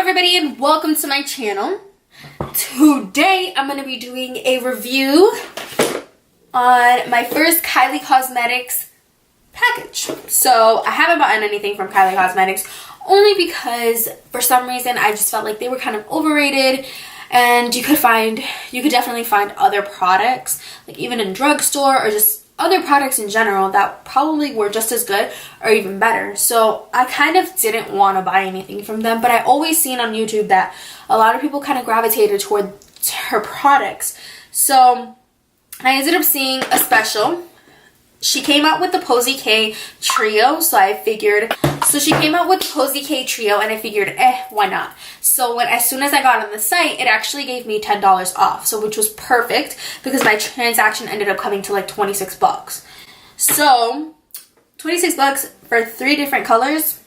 everybody and welcome to my channel. Today I'm going to be doing a review on my first KylieCosmetics package. So I haven't bought anything from KylieCosmetics only because for some reason I just felt like they were kind of overrated, and you could definitely find other products, like even in drugstore or just other products in general, that probably were just as good or even better. So I kind of didn't want to buy anything from them, but I always seen on YouTube that a lot of people kind of gravitated toward her products. So I ended up seeing a special. She came out with the Posie K trio, so she came out with the Posie K trio, and I figured, why not? So as soon as I got on the site, it actually gave me $10 off, so which was perfect because my transaction ended up coming to like 26 bucks. So 26 bucks for three different colors.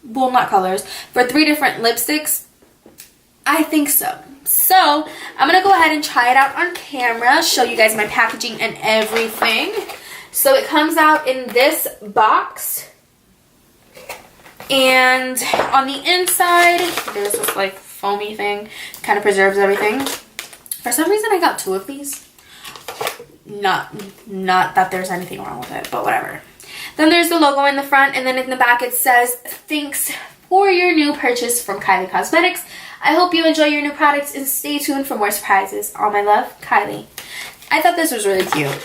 Well, not colors, for three different lipsticks. I think so. So I'm gonna go ahead and try it out on camera, show you guys my packaging and everything. So it comes out in this box, and on the inside there's this like foamy thing, kind of preserves everything. For some reason I got two of these. Not that there's anything wrong with it, but whatever. Then there's the logo in the front, and then in the back it says, "Thanks for your new purchase from KylieCosmetics. I hope you enjoy your new products and stay tuned for more surprises. All my love, Kylie." I thought this was really cute.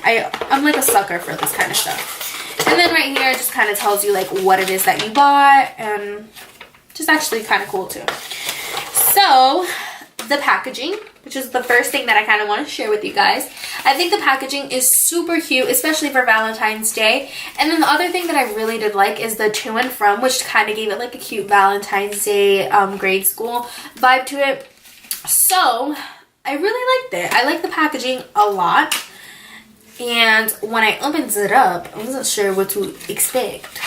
I'm like a sucker for this kind of stuff. And then right here it just kind of tells you like what it is that you bought, and just actually kind of cool too. So the packaging, which is the first thing that I kind of want to share with you guys. I think the packaging is super cute, especially for Valentine's Day. And then the other thing that I really did like is the to and from, which kind of gave it like a cute Valentine's Day grade school vibe to it. So I really liked it. I like the packaging a lot. And when I opened it up, I wasn't sure what to expect.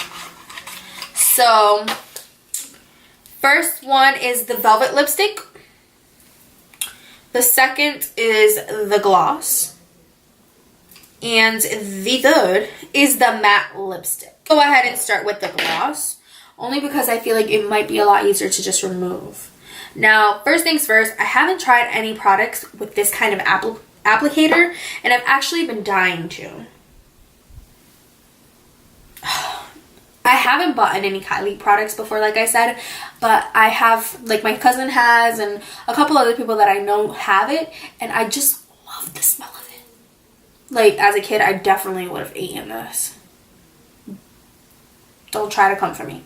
So first one is the velvet lipstick. The second is the gloss. And the third is the matte lipstick. Go ahead and start with the gloss, only because I feel like it might be a lot easier to just remove. Now, first things first, I haven't tried any products with this kind of applicator, and I've actually been dying to. I haven't bought any Kylie products before, like I said, but I have, like my cousin has, and a couple other people that I know have it, and I just love the smell of it. Like, as a kid, I definitely would have eaten this. Don't try to come for me.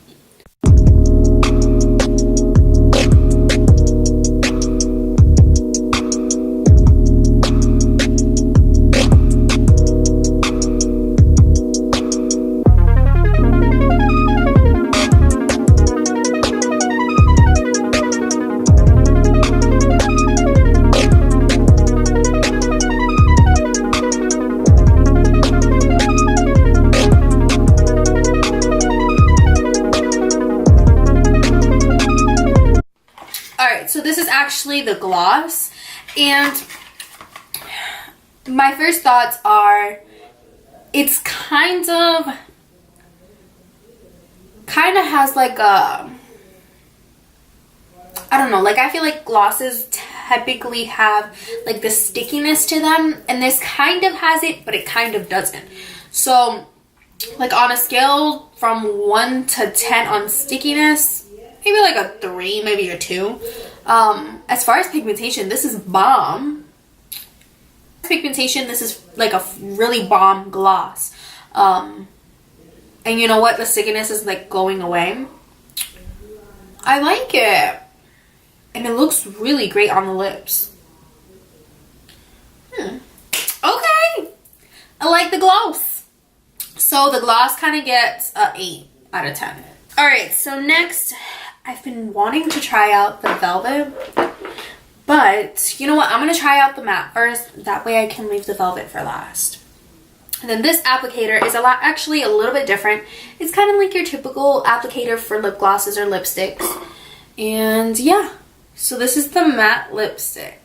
So this is actually the gloss, and my first thoughts are it's kind of has like a, I don't know, like I feel like glosses typically have like the stickiness to them, and this kind of has it, but it kind of doesn't. So like on a scale from 1 to 10 on stickiness, maybe like a 3, maybe a 2. As far as pigmentation, this is bomb. Pigmentation, this is like a really bomb gloss. And you know what? The stickiness is like going away. I like it. And it looks really great on the lips. Okay. I like the gloss. So the gloss kind of gets an 8 out of 10. Alright, so next, I've been wanting to try out the velvet, but you know what, I'm going to try out the matte first, that way I can leave the velvet for last. And then this applicator is actually a little bit different. It's kind of like your typical applicator for lip glosses or lipsticks. And yeah, so this is the matte lipstick.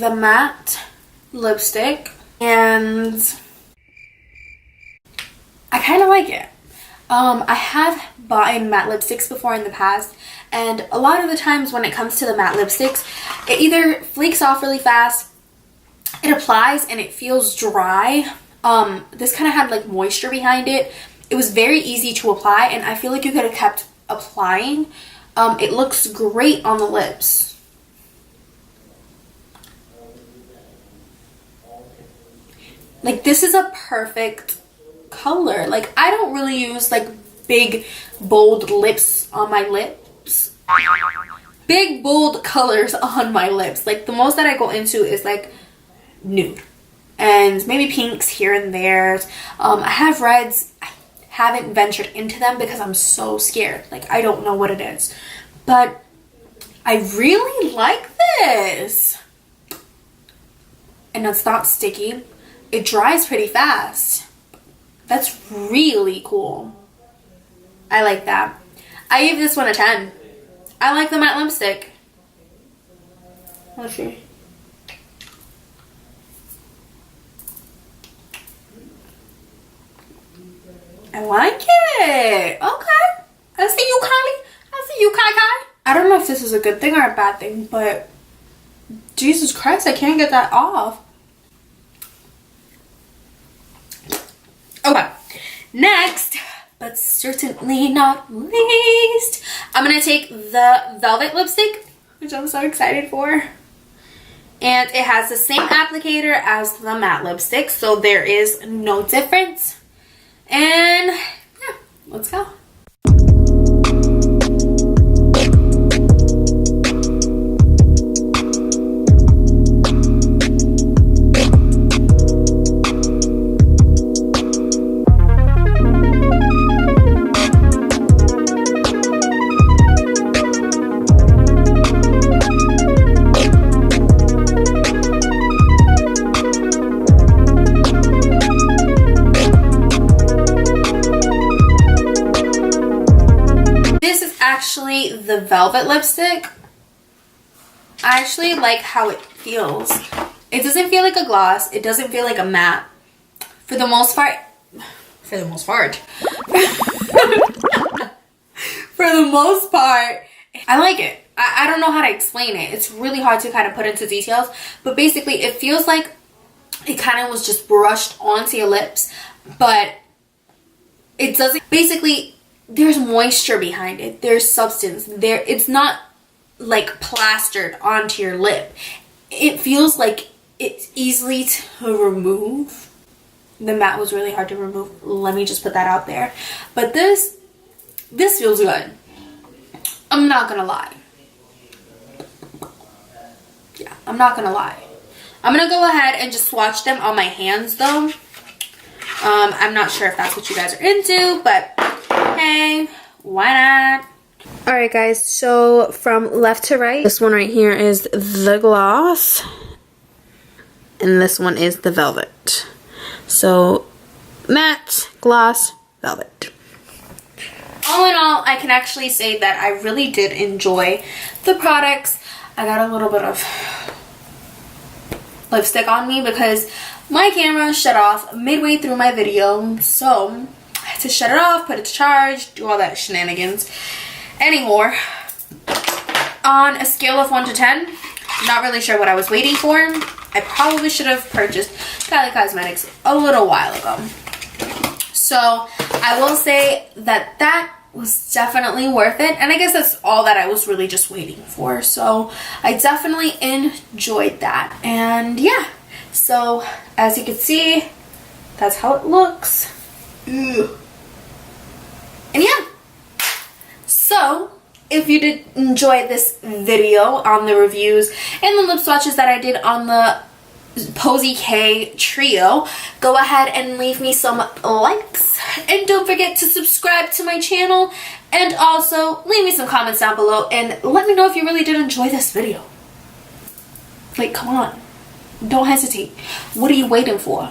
the matte lipstick, and I kind of like it. I have bought matte lipsticks before in the past, and a lot of the times when it comes to the matte lipsticks, it either flakes off really fast, it applies and it feels dry. This kind of had like moisture behind it. It was very easy to apply, and I feel like you could have kept applying. It looks great on the lips. Like, this is a perfect color. Like, I don't really use like big bold lips on my lips. Big bold colors on my lips. Like, the most that I go into is like nude and maybe pinks here and there. I have reds. I haven't ventured into them because I'm so scared. Like, I don't know what it is, but I really like this, and it's not sticky. It dries pretty fast. That's really cool. I like that. I give this one a 10. I like the matte lipstick. Let's see. I like it. Okay. I see you, Kylie. I see you, Kai. I don't know if this is a good thing or a bad thing, but Jesus Christ, I can't get that off. Okay. Next, but certainly not least, I'm going to take the Velvet lipstick, which I'm so excited for. And it has the same applicator as the matte lipstick, so there is no difference. And yeah, let's go. Actually, the Velvet lipstick, I actually like how it feels. It doesn't feel like a gloss. It doesn't feel like a matte. For the most part, for the most part, I like it. I don't know how to explain it. It's really hard to kind of put into details, but basically it feels like it kind of was just brushed onto your lips, but it doesn't. Basically, there's moisture behind it. There's substance there. It's not like plastered onto your lip. It feels like it's easily to remove. The matte was really hard to remove. Let me just put that out there. But this feels good. I'm not gonna lie. Yeah, I'm not gonna lie. I'm gonna go ahead and just swatch them on my hands though. I'm not sure if that's what you guys are into, but hey, why not? Alright guys, so from left to right, this one right here is the gloss, and this one is the velvet. So matte, gloss, velvet. All in all, I can actually say that I really did enjoy the products. I got a little bit of lipstick on me because my camera shut off midway through my video, so I had to shut it off, put it to charge, do all that shenanigans. Anymore, on a scale of 1 to 10, not really sure what I was waiting for. I probably should have purchased KylieCosmetics a little while ago. So I will say that that was definitely worth it, and I guess that's all that I was really just waiting for. So I definitely enjoyed that, and yeah. So as you can see, that's how it looks. Ew. And yeah. So if you did enjoy this video on the reviews and the lip swatches that I did on the Posie K trio, go ahead and leave me some likes, and don't forget to subscribe to my channel, and also leave me some comments down below and let me know if you really did enjoy this video. Like, come on, don't hesitate. What are you waiting for?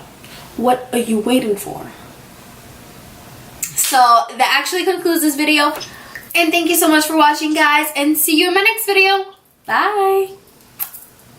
What are you waiting for? So that actually concludes this video, and thank you so much for watching, guys, and see you in my next video. Bye.